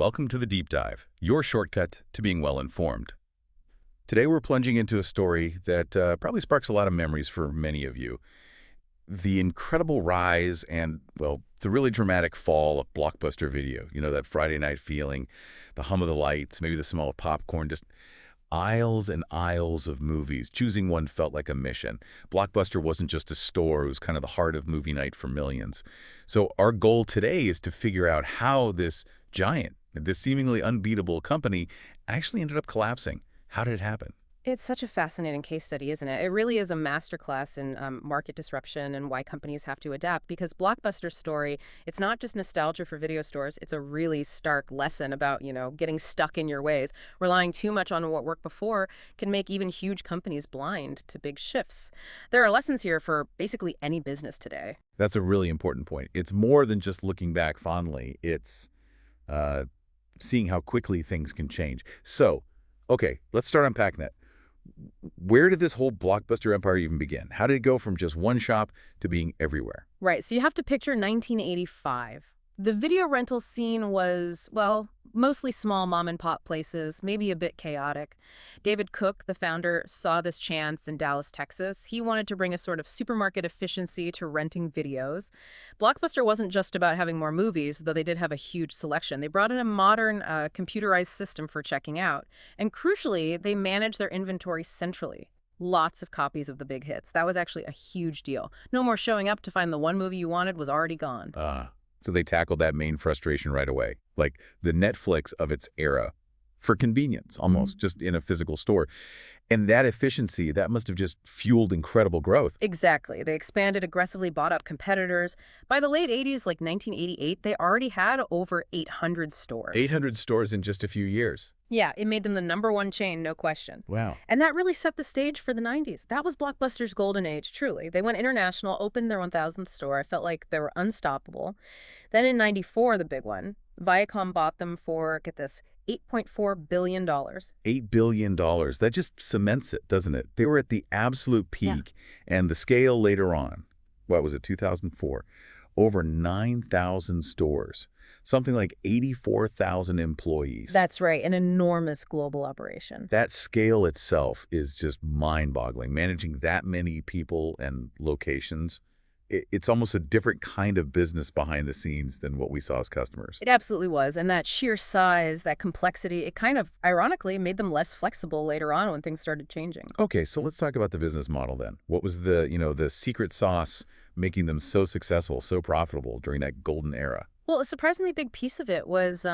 welcome to the Deep Dive, your shortcut to being well informed. Today we're plunging into a story that probably sparks a lot of memories for many of you. The incredible rise and, well, the really dramatic fall of Blockbuster Video. You know, that Friday night feeling, the hum of the lights, maybe the smell of popcorn, just aisles and aisles of movies. Choosing one felt like a mission. Blockbuster wasn't just a store, it was kind of the heart of movie night for millions. So our goal today is to figure out how this giant, this seemingly unbeatable company actually ended up collapsing. How did it happen? It's such a fascinating case study, isn't it? It really is a masterclass in market disruption and why companies have to adapt. Because Blockbuster's story, it's not just nostalgia for video stores. It's a really stark lesson about, getting stuck in your ways. Relying too much on what worked before can make even huge companies blind to big shifts. There are lessons here for basically any business today. That's a really important point. It's more than just looking back fondly. It's seeing how quickly things can change. So, okay, let's start unpacking that. Where did this whole Blockbuster empire even begin? How did it go from just one shop to being everywhere? Right, so you have to picture 1985. The video rental scene was, well, mostly small mom-and-pop places, maybe a bit chaotic. David Cook, the founder, saw this chance in Dallas, Texas. He wanted to bring a sort of supermarket efficiency to renting videos. Blockbuster wasn't just about having more movies, though they did have a huge selection. They brought in a modern, computerized system for checking out. And crucially, they managed their inventory centrally. Lots of copies of the big hits. That was actually a huge deal. No more showing up to find the one movie you wanted was already gone. So they tackled that main frustration right away, like the Netflix of its era, for convenience, almost, just in a physical store. And that efficiency, that must have just fueled incredible growth. Exactly. They expanded, aggressively bought up competitors. By the late 80s, like 1988, they already had over 800 stores. 800 stores in just a few years. Yeah, it made them the #1 chain, no question. Wow. And that really set the stage for the 90s. That was Blockbuster's golden age, truly. They went international, opened their 1,000th store. I felt like they were unstoppable. Then in 94, the big one, Viacom bought them for, get this, $8.4 billion. $8 billion. That just cements it, doesn't it? They were at the absolute peak. Yeah. And the scale later on, what was it, 2004? Over 9,000 stores. Something like 84,000 employees. That's right, an enormous global operation. That scale itself is just mind-boggling. Managing that many people and locations, it's almost a different kind of business behind the scenes than what we saw as customers. It absolutely was, and that sheer size, that complexity, it kind of, ironically, made them less flexible later on when things started changing. Okay, so let's talk about the business model then. What was the secret sauce making them so successful, so profitable during that golden era? Well, a surprisingly big piece of it was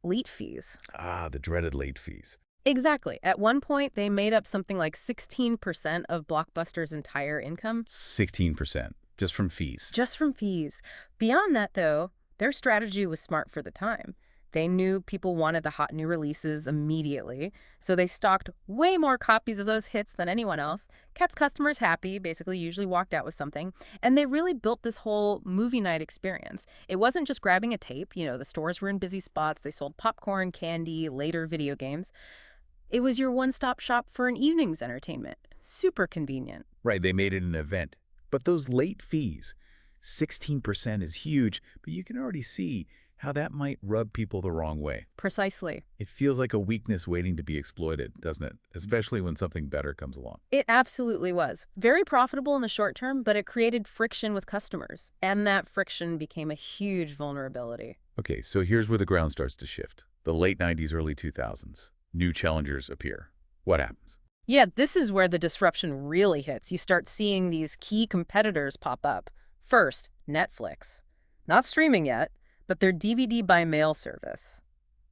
late fees. The dreaded late fees. Exactly. At one point, they made up something like 16% of Blockbuster's entire income. 16%, just from fees. Just from fees. Beyond that, though, their strategy was smart for the time. They knew people wanted the hot new releases immediately, so they stocked way more copies of those hits than anyone else, kept customers happy, basically usually walked out with something, and they really built this whole movie night experience. It wasn't just grabbing a tape. The stores were in busy spots. They sold popcorn, candy, later video games. It was your one-stop shop for an evening's entertainment. Super convenient. Right, they made it an event. But those late fees, 16% is huge, but you can already see how that might rub people the wrong way. Precisely. It feels like a weakness waiting to be exploited, doesn't it? Especially when something better comes along. It absolutely was. Very profitable in the short term, but it created friction with customers. And that friction became a huge vulnerability. Okay, so here's where the ground starts to shift. The late 90s, early 2000s. New challengers appear. What happens? Yeah, this is where the disruption really hits. You start seeing these key competitors pop up. First, Netflix. Not streaming yet, but their DVD by mail service.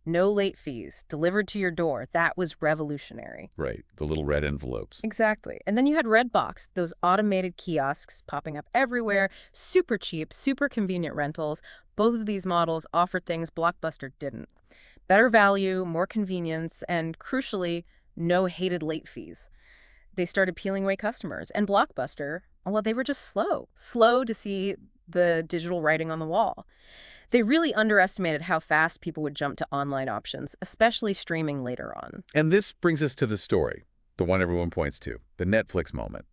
No late fees, delivered to your door. That was revolutionary. Right, the little red envelopes. Exactly. And then you had Redbox, those automated kiosks popping up everywhere, super cheap, super convenient rentals. Both of these models offered things Blockbuster didn't. Better value, more convenience, and crucially, no hated late fees. They started peeling away customers. And Blockbuster, well, they were just slow to see the digital writing on the wall. They really underestimated how fast people would jump to online options, especially streaming later on. And this brings us to the story, the one everyone points to, the Netflix moment.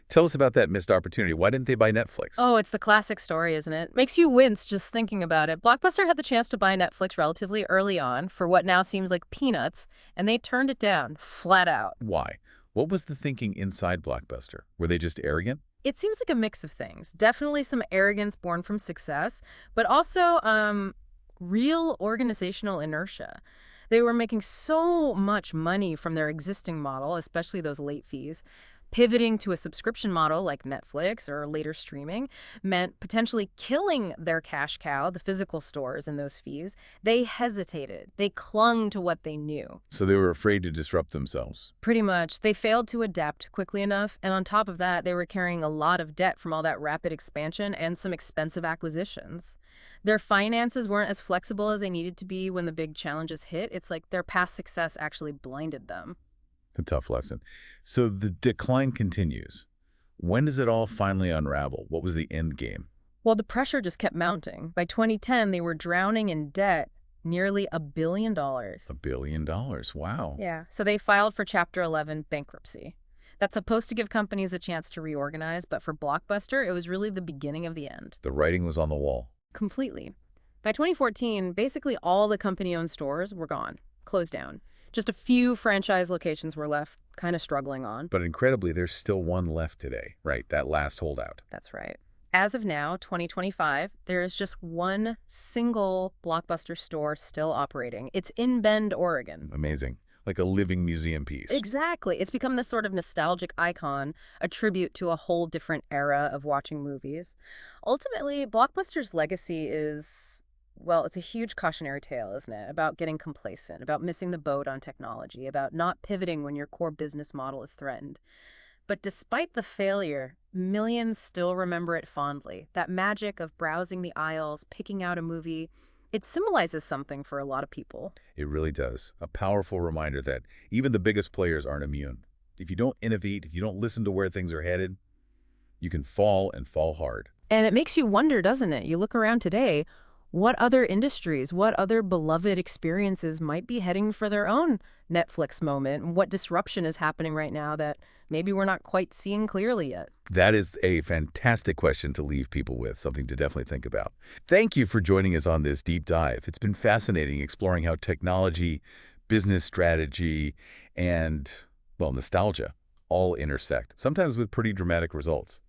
Tell us about that missed opportunity. Why didn't they buy Netflix? Oh, it's the classic story, isn't it? Makes you wince just thinking about it. Blockbuster had the chance to buy Netflix relatively early on for what now seems like peanuts, and they turned it down, flat out. Why? What was the thinking inside Blockbuster? Were they just arrogant? It seems like a mix of things. Definitely some arrogance born from success, but also real organizational inertia. They were making so much money from their existing model, especially those late fees. Pivoting to a subscription model like Netflix or later streaming meant potentially killing their cash cow, the physical stores and those fees. They hesitated. They clung to what they knew. So they were afraid to disrupt themselves. Pretty much. They failed to adapt quickly enough, and on top of that, they were carrying a lot of debt from all that rapid expansion and some expensive acquisitions. Their finances weren't as flexible as they needed to be when the big challenges hit. It's like their past success actually blinded them. A tough lesson. So the decline continues. When does it all finally unravel? What was the end game? Well, the pressure just kept mounting. By 2010, they were drowning in debt, nearly $1 billion. $1 billion. Wow. Yeah. So they filed for Chapter 11 bankruptcy. That's supposed to give companies a chance to reorganize, but for Blockbuster, it was really the beginning of the end. The writing was on the wall. Completely. By 2014, basically all the company-owned stores were gone, closed down. Just a few franchise locations were left, kind of struggling on. But incredibly, there's still one left today, right? That last holdout. That's right. As of now, 2025, there is just one single Blockbuster store still operating. It's in Bend, Oregon. Amazing. Like a living museum piece. Exactly. It's become this sort of nostalgic icon, a tribute to a whole different era of watching movies. Ultimately, Blockbuster's legacy is, well, it's a huge cautionary tale, isn't it? About getting complacent, about missing the boat on technology, about not pivoting when your core business model is threatened. But despite the failure, millions still remember it fondly. That magic of browsing the aisles, picking out a movie, it symbolizes something for a lot of people. It really does. A powerful reminder that even the biggest players aren't immune. If you don't innovate, if you don't listen to where things are headed, you can fall and fall hard. And it makes you wonder, doesn't it? You look around today, what other industries, what other beloved experiences might be heading for their own Netflix moment? And what disruption is happening right now that maybe we're not quite seeing clearly yet? That is a fantastic question to leave people with, something to definitely think about. Thank you for joining us on this deep dive. It's been fascinating exploring how technology, business strategy, and, well, nostalgia all intersect, sometimes with pretty dramatic results.